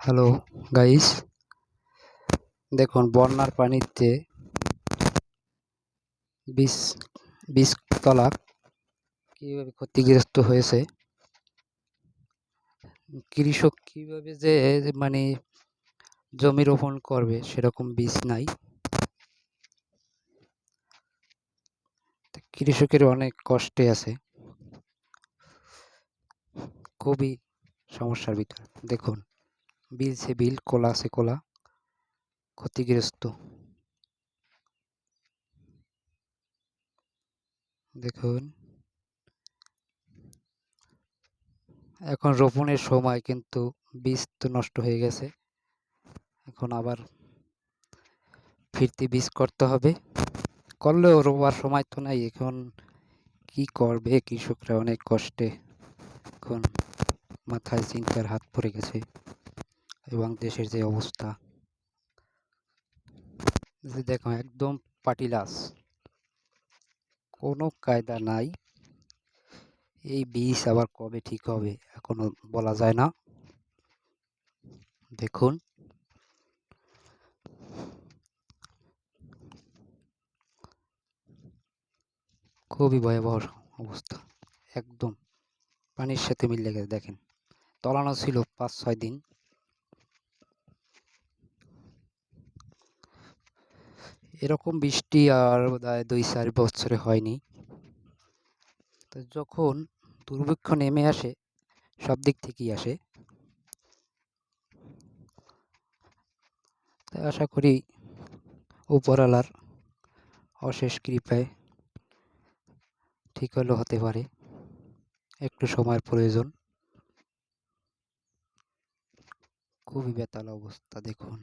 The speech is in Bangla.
হ্যালো গাইস, দেখুন বন্যার পানিতে বীজ বীজতলা কিভাবে ক্ষতিগ্রস্ত হয়েছে। কৃষক কিভাবে যে মানে জমি রোপণ করবে সেরকম বীজ নাই। কৃষকের অনেক কষ্টে আছে, খুবই সমস্যার ভিতর। দেখুন বিল সে বিল, কোলা সে কোলা, ক্ষতিগ্রস্ত। দেখুন এখন রোপণের সময়, কিন্তু বীজ তো নষ্ট হয়ে গেছে। এখন আবার ফিরতি বীজ করতে হবে, করলেও রোবার সময় তো নাই। এখন কি করবে কৃষকরা অনেক কষ্টে, এখন মাথায় চিন্তার হাত পড়ে গেছে। এবং দেশের যে অবস্থা, যে দেখো একদম পাটিলাস, কোনো কায়দা নাই। এই বীজ আবার কবে ঠিক হবে এখনো বলা যায় না। দেখুন খুবই ভয়াবহ অবস্থা, একদম পানির সাথে মিলে গেছে। দেখেন তলানো ছিল 5-6 দিন, এরকম বৃষ্টি আর বোধহয় 2-4 বছরে হয়নি। তো যখন দুর্ভিক্ষ নেমে আসে, সব দিক থেকেই আসে, তাই আশা করি উপরওয়ালার অশেষ কৃপায় ঠিক হলেও হতে পারে, একটু সময়ের প্রয়োজন। খুবই বেতাল অবস্থা দেখুন।